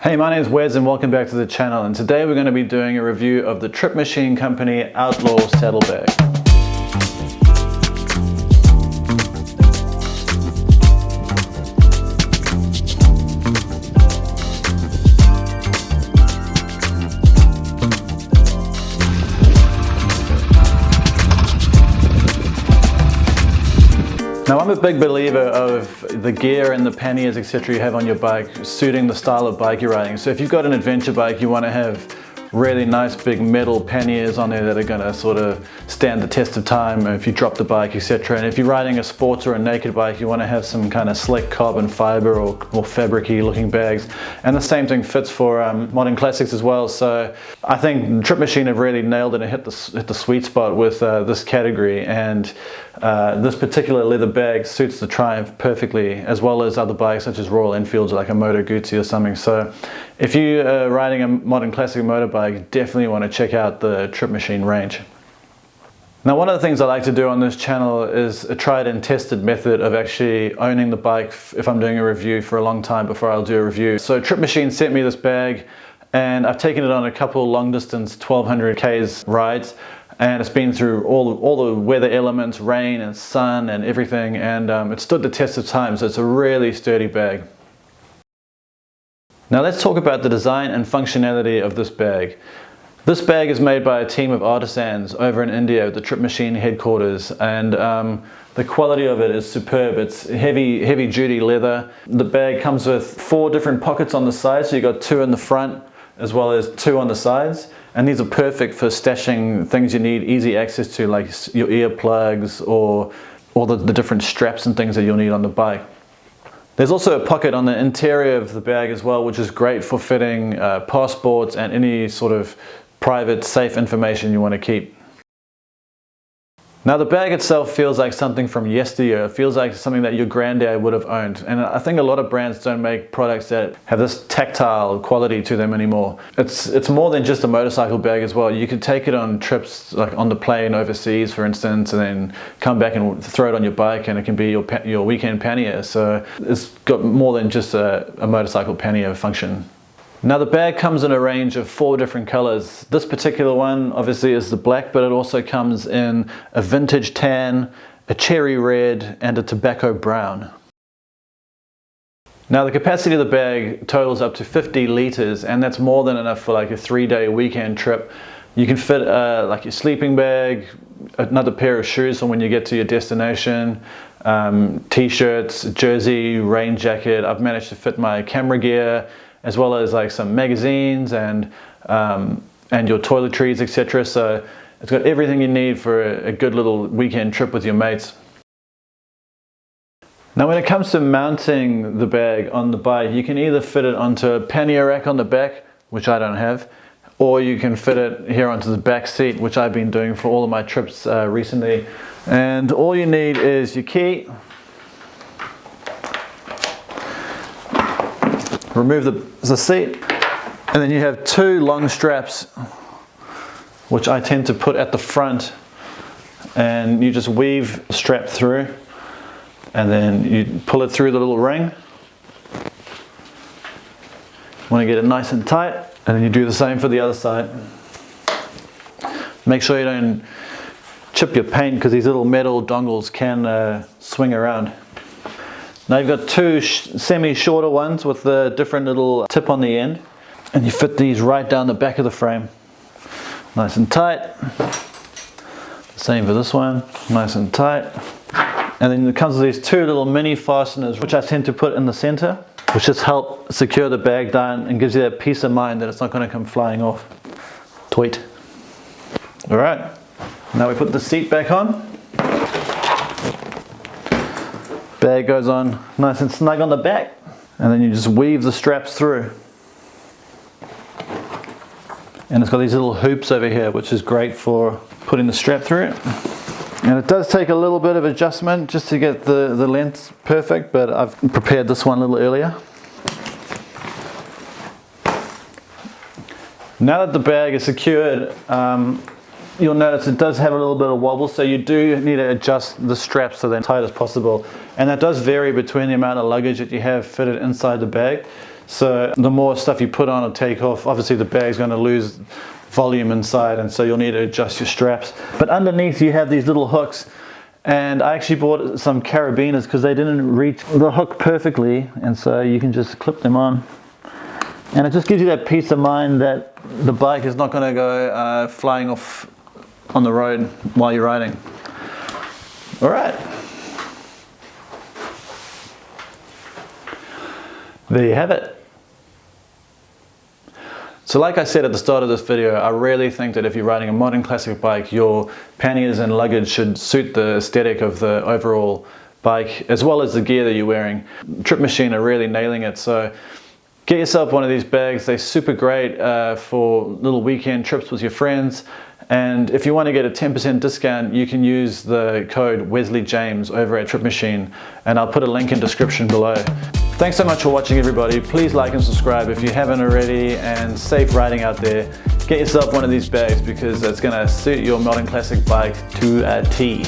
Hey, my name is Wes and welcome back to the channel, and today we're going to be doing a review of the Tripmachine Company Outlaw Saddlebag. Now, I'm a big believer of the gear and the panniers, etc. you have on your bike suiting the style of bike you're riding. So if you've got an adventure bike, you want to have really nice big metal panniers on there that are going to sort of stand the test of time if you drop the bike, etc. And if you're riding a sports or a naked bike, you want to have some kind of slick carbon fiber or fabric-y looking bags. And the same thing fits for modern classics as well. So I think Tripmachine have really nailed it and hit the sweet spot with this category. And this particular leather bag suits the Triumph perfectly, as well as other bikes such as Royal Enfields, like a Moto Guzzi or something. So if you are riding a modern classic motorbike, you definitely want to check out the Tripmachine range. Now, one of the things I like to do on this channel is a tried and tested method of actually owning the bike if I'm doing a review for a long time before I'll do a review. So Tripmachine sent me this bag and I've taken it on a couple long distance 1200 Ks rides. And it's been through all the weather elements, rain and sun and everything, and it stood the test of time, so it's a really sturdy bag. Now let's talk about the design and functionality of this bag. This bag is made by a team of artisans over in India at the Tripmachine headquarters, and the quality of it is superb. It's heavy duty leather. The bag comes with 4 different pockets on the side, so you've got 2 in the front as well as 2 on the sides. And these are perfect for stashing things you need easy access to, like your earplugs or the different straps and things that you'll need on the bike. There's also a pocket on the interior of the bag as well, which is great for fitting passports and any sort of private, safe information you want to keep. Now, the bag itself feels like something from yesteryear. It feels like something that your granddad would have owned. And I think a lot of brands don't make products that have this tactile quality to them anymore. It's more than just a motorcycle bag as well. You could take it on trips, like on the plane overseas, for instance, and then come back and throw it on your bike, and it can be your weekend pannier. So it's got more than just a motorcycle pannier function. Now, the bag comes in a range of 4 different colors. This particular one obviously is the black, but it also comes in a vintage tan, a cherry red, and a tobacco brown. Now, the capacity of the bag totals up to 50 litres, and that's more than enough for like a 3-day weekend trip. You can fit like your sleeping bag, another pair of shoes for when you get to your destination, t-shirts, jersey, rain jacket. I've managed to fit my camera gear, as well as like some magazines and your toiletries, etc. So it's got everything you need for a good little weekend trip with your mates. Now, when it comes to mounting the bag on the bike, you can either fit it onto a pannier rack on the back, which I don't have, or you can fit it here onto the back seat, which I've been doing for all of my trips recently. And all you need is your key. Remove the seat, and then you have 2 long straps, which I tend to put at the front, and you just weave the strap through, and then you pull it through the little ring. You want to get it nice and tight, and then you do the same for the other side. Make sure you don't chip your paint, because these little metal dongles can swing around. Now, you've got 2 semi-shorter ones with the different little tip on the end, and you fit these right down the back of the frame. Nice and tight. Same for this one, nice and tight. And then it comes with these 2 little mini fasteners, which I tend to put in the center, which just help secure the bag down and gives you that peace of mind that it's not going to come flying off. Tweet. All right, now we put the seat back on. Bag goes on nice and snug on the back, and then you just weave the straps through. And it's got these little hoops over here, which is great for putting the strap through it. And it does take a little bit of adjustment just to get the length perfect, but I've prepared this one a little earlier. Now that the bag is secured, you'll notice it does have a little bit of wobble, so you do need to adjust the straps so they're tight as possible. And that does vary between the amount of luggage that you have fitted inside the bag. So the more stuff you put on or take off, obviously the bag's going to lose volume inside, and so you'll need to adjust your straps. But underneath you have these little hooks, and I actually bought some carabiners because they didn't reach the hook perfectly, and so you can just clip them on. And it just gives you that peace of mind that the bike is not going to go flying off on the road while you're riding. All right. There you have it. So like I said at the start of this video, I really think that if you're riding a modern classic bike, your panniers and luggage should suit the aesthetic of the overall bike, as well as the gear that you're wearing. Tripmachine are really nailing it, so get yourself one of these bags. They're super great for little weekend trips with your friends. And if you want to get a 10% discount, you can use the code Wesley James over at Tripmachine, and I'll put a link in the description below. Thanks so much for watching, everybody. Please like and subscribe if you haven't already, and safe riding out there. Get yourself one of these bags because it's going to suit your modern classic bike to a T.